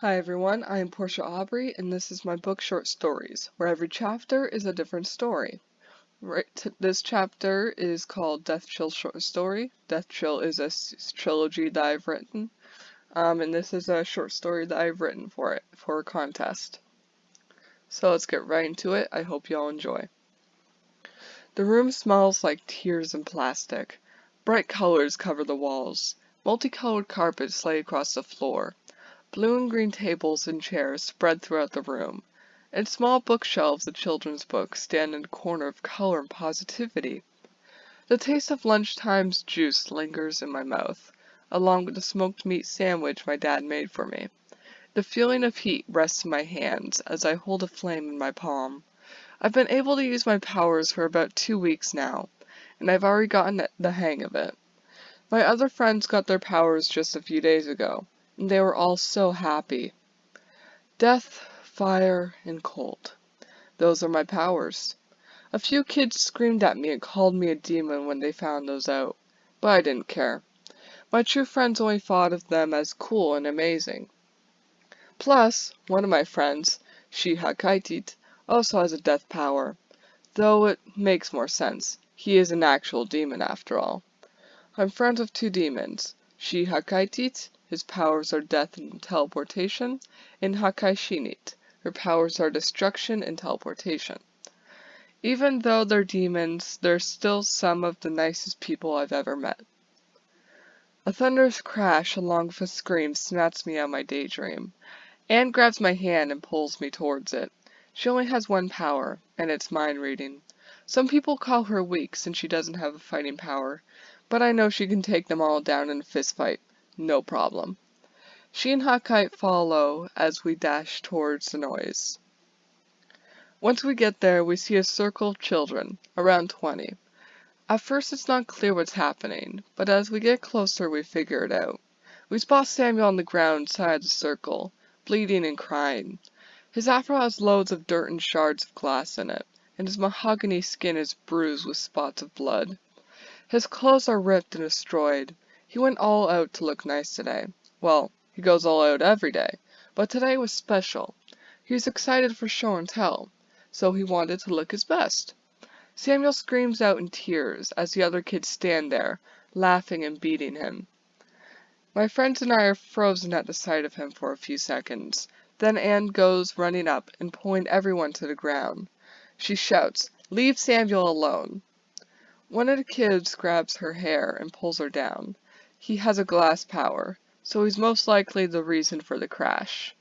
Hi everyone, I am Porscha Aubrey, and this is my book Short Stories, where every chapter is a different story. This chapter is called Deathchill Short Story. Deathchill is a trilogy that I've written, and this is a short story that I've written for a contest. So let's get right into it. I hope you all enjoy. The room smells like tears and plastic. Bright colors cover the walls. Multicolored carpets lay across the floor. Blue and green tables and chairs spread throughout the room, and small bookshelves of children's books stand in a corner of color and positivity. The taste of lunchtime's juice lingers in my mouth, along with the smoked meat sandwich my dad made for me. The feeling of heat rests in my hands as I hold a flame in my palm. I've been able to use my powers for about 2 weeks now, and I've already gotten the hang of it. My other friends got their powers just a few days ago, and they were all so happy. Death, fire, and cold. Those are my powers. A few kids screamed at me and called me a demon when they found those out, but I didn't care. My true friends only thought of them as cool and amazing. Plus, one of my friends, Hakaitit, also has a death power, though it makes more sense. He is an actual demon after all. I'm friends with 2 demons, Hakaitit. His powers are death and teleportation, and Hakaishinit. Her powers are destruction and teleportation. Even though they're demons, they're still some of the nicest people I've ever met. A thunderous crash along with a scream snaps me out of my daydream. Anne grabs my hand and pulls me towards it. She only has one power, and it's mind reading. Some people call her weak since she doesn't have a fighting power, but I know she can take them all down in a fistfight. No problem. She and Hakai follow as we dash towards the noise. Once we get there, we see a circle of children, around 20. At first it's not clear what's happening, but as we get closer we figure it out. We spot Samuel on the ground inside the circle, bleeding and crying. His afro has loads of dirt and shards of glass in it, and his mahogany skin is bruised with spots of blood. His clothes are ripped and destroyed. He went all out to look nice today. Well, he goes all out every day, but today was special. He was excited for show and tell, so he wanted to look his best. Samuel screams out in tears as the other kids stand there, laughing and beating him. My friends and I are frozen at the sight of him for a few seconds. Then Anne goes running up and pulling everyone to the ground. She shouts, "Leave Samuel alone!" One of the kids grabs her hair and pulls her down. He has a glass power, so he's most likely the reason for the crash.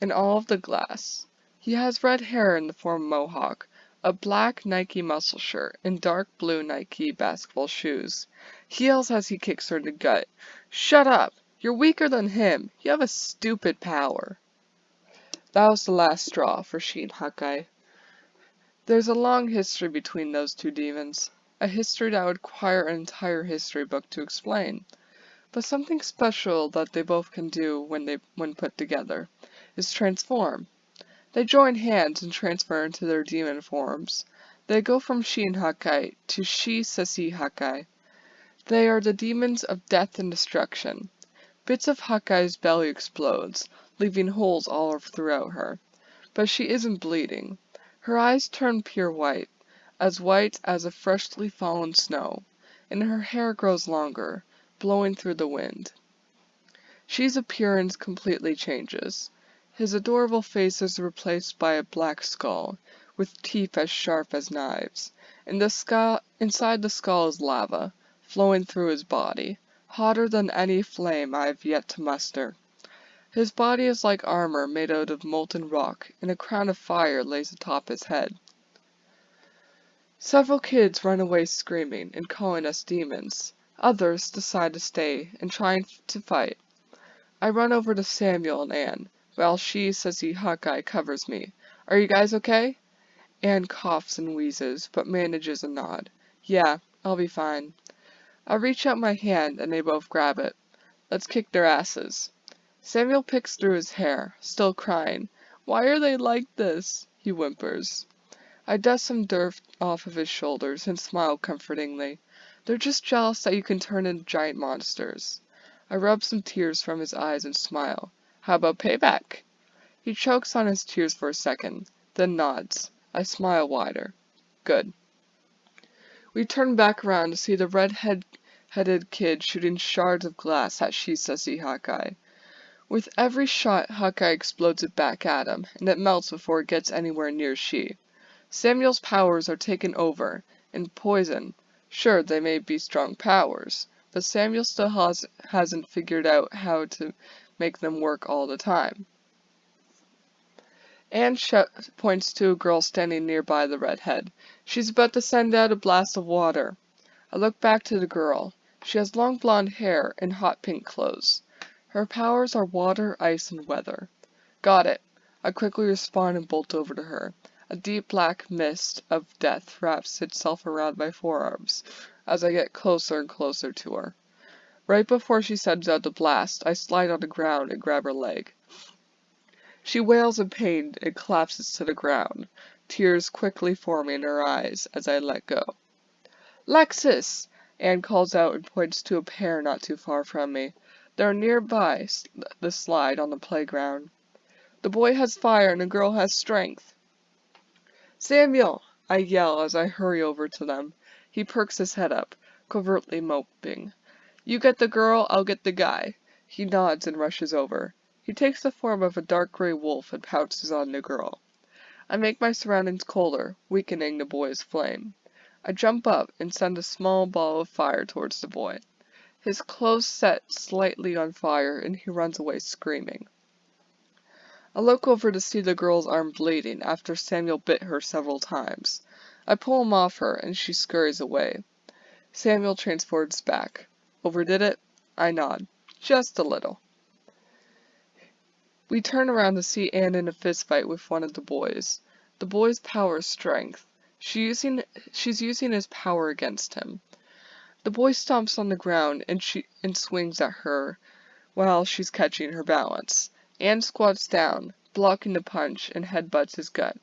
In all of the glass. He has red hair in the form of mohawk, a black Nike muscle shirt, and dark blue Nike basketball shoes. He yells as he kicks her in the gut, "Shut up! You're weaker than him! You have a stupid power!" That was the last straw for Shin Hakai. There's a long history between those 2 demons. A history that would require an entire history book to explain. But something special that they both can do when put together is transform. They join hands and transfer into their demon forms. They go from Shin Hakai to Shi Sasi Hakai. They are the demons of death and destruction. Bits of Hakai's belly explodes, leaving holes all throughout her. But she isn't bleeding. Her eyes turn pure white as a freshly fallen snow, and her hair grows longer, blowing through the wind. Shi's appearance completely changes. His adorable face is replaced by a black skull, with teeth as sharp as knives, and inside the skull is lava, flowing through his body, hotter than any flame I have yet to muster. His body is like armor made out of molten rock, and a crown of fire lays atop his head. Several kids run away screaming and calling us demons. Others decide to stay and try to fight. I run over to Samuel and Anne, while Shi Sasi Hakai covers me. "Are you guys okay?" Anne coughs and wheezes, but manages a nod. "Yeah, I'll be fine." I reach out my hand and they both grab it. "Let's kick their asses." Samuel picks through his hair, still crying. "Why are they like this?" he whimpers. I dust some dirt off of his shoulders and smile comfortingly. "They're just jealous that you can turn into giant monsters." I rub some tears from his eyes and smile. How about payback? He chokes on his tears for a second, then nods. I smile wider. Good. We turn back around to see the red-headed kid shooting shards of glass at Shisasi Hawkeye. With every shot, Hawkeye explodes it back at him, and it melts before it gets anywhere near Shi. Samuel's powers are taken over, and poison. Sure, they may be strong powers, but Samuel still hasn't figured out how to make them work all the time. Anne points to a girl standing nearby the redhead. She's about to send out a blast of water. I look back to the girl. She has long blonde hair and hot pink clothes. Her powers are water, ice, and weather. Got it. I quickly respond and bolt over to her. A deep black mist of death wraps itself around my forearms as I get closer and closer to her. Right before she sends out the blast, I slide on the ground and grab her leg. She wails in pain and collapses to the ground, tears quickly forming in her eyes as I let go. Lexus! Anne calls out and points to a pair not too far from me. They're nearby the slide on the playground. The boy has fire and the girl has strength. Samuel! I yell as I hurry over to them. He perks his head up, covertly moping. You get the girl, I'll get the guy. He nods and rushes over. He takes the form of a dark gray wolf and pounces on the girl. I make my surroundings colder, weakening the boy's flame. I jump up and send a small ball of fire towards the boy. His clothes set slightly on fire and he runs away screaming. I look over to see the girl's arm bleeding after Samuel bit her several times. I pull him off her and she scurries away. Samuel transports back. Overdid it? I nod. Just a little. We turn around to see Anne in a fistfight with one of the boys. The boy's power is strength. She's using his power against him. The boy stomps on the ground and swings at her while she's catching her balance. Anne squats down, blocking the punch, and headbutts his gut.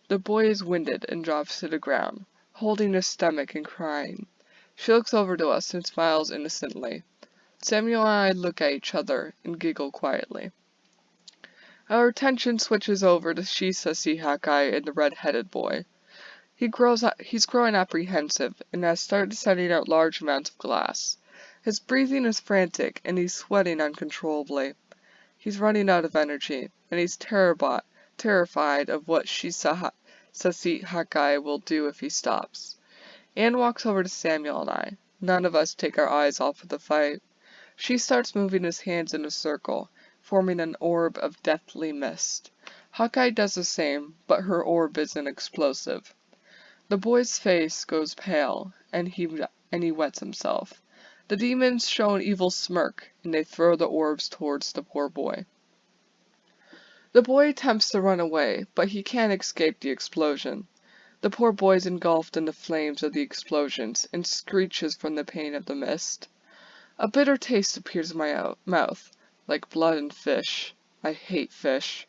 The boy is winded and drops to the ground, holding his stomach and crying. She looks over to us and smiles innocently. Samuel and I look at each other and giggle quietly. Our attention switches over to Shisasi Hawkeye and the red-headed boy. He's growing apprehensive and has started sending out large amounts of glass. His breathing is frantic and he's sweating uncontrollably. He's running out of energy, and he's terrified of what Shisasi Hawkeye will do if he stops. Anne walks over to Samuel and I. None of us take our eyes off of the fight. She starts moving his hands in a circle, forming an orb of deathly mist. Hawkeye does the same, but her orb isn't explosive. The boy's face goes pale, and he wets himself. The demons show an evil smirk, and they throw the orbs towards the poor boy. The boy attempts to run away, but he can't escape the explosion. The poor boy is engulfed in the flames of the explosions, and screeches from the pain of the mist. A bitter taste appears in my mouth, like blood and fish. I hate fish.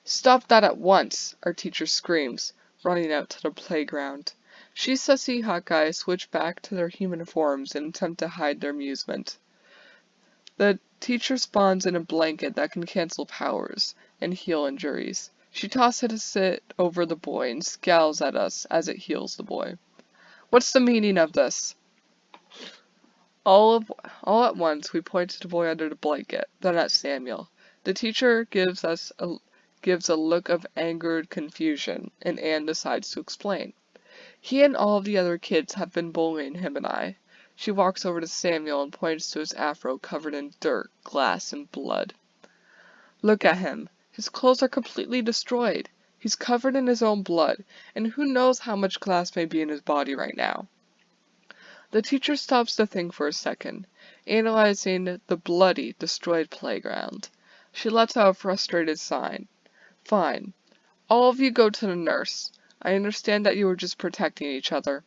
Stop that at once! Our teacher screams, running out to the playground. Shisasi Hawkeye switch back to their human forms and attempt to hide their amusement. The teacher spawns in a blanket that can cancel powers and heal injuries. She tosses it over the boy and scowls at us as it heals the boy. What's the meaning of this? All at once we point to the boy under the blanket, then at Samuel. The teacher gives a look of angered confusion, and Anne decides to explain. He and all of the other kids have been bullying him and I. She walks over to Samuel and points to his afro covered in dirt, glass, and blood. Look at him. His clothes are completely destroyed. He's covered in his own blood, and who knows how much glass may be in his body right now. The teacher stops to think for a second, analyzing the bloody, destroyed playground. She lets out a frustrated sigh. Fine. All of you go to the nurse. I understand that you were just protecting each other.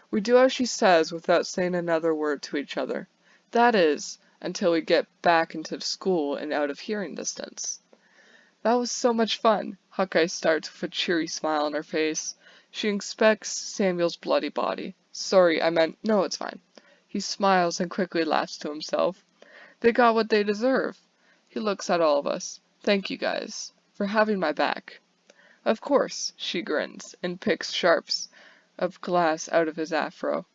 We do as she says without saying another word to each other. That is, until we get back into the school and out of hearing distance. That was so much fun. Hawkeye starts with a cheery smile on her face. She inspects Samuel's bloody body. Sorry, no, it's fine. He smiles and quickly laughs to himself. They got what they deserve. He looks at all of us. Thank you guys for having my back. Of course, she grins and picks sharps of glass out of his afro.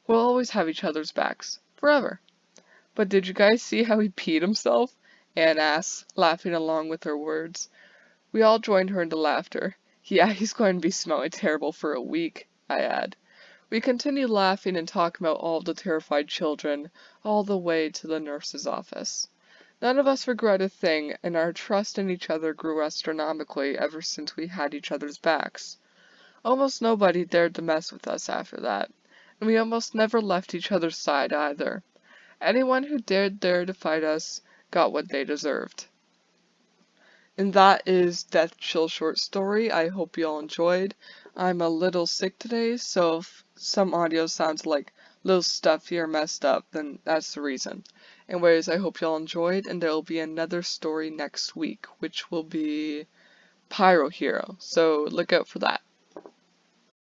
We'll always have each other's backs. Forever. But did you guys see how he peed himself? Anne asks, laughing along with her words. We all joined her into laughter. Yeah, he's going to be smelling terrible for a week, I add. We continue laughing and talking about all the terrified children, all the way to the nurse's office. None of us regret a thing, and our trust in each other grew astronomically ever since we had each other's backs. Almost nobody dared to mess with us after that, and we almost never left each other's side either. Anyone who dared dare to fight us got what they deserved. And that is Deathchill short story. I hope you all enjoyed. I'm a little sick today, so if some audio sounds like a little stuffy or messed up, then that's the reason. Anyways, I hope you all enjoyed, and there will be another story next week, which will be Pyro Hero, so look out for that.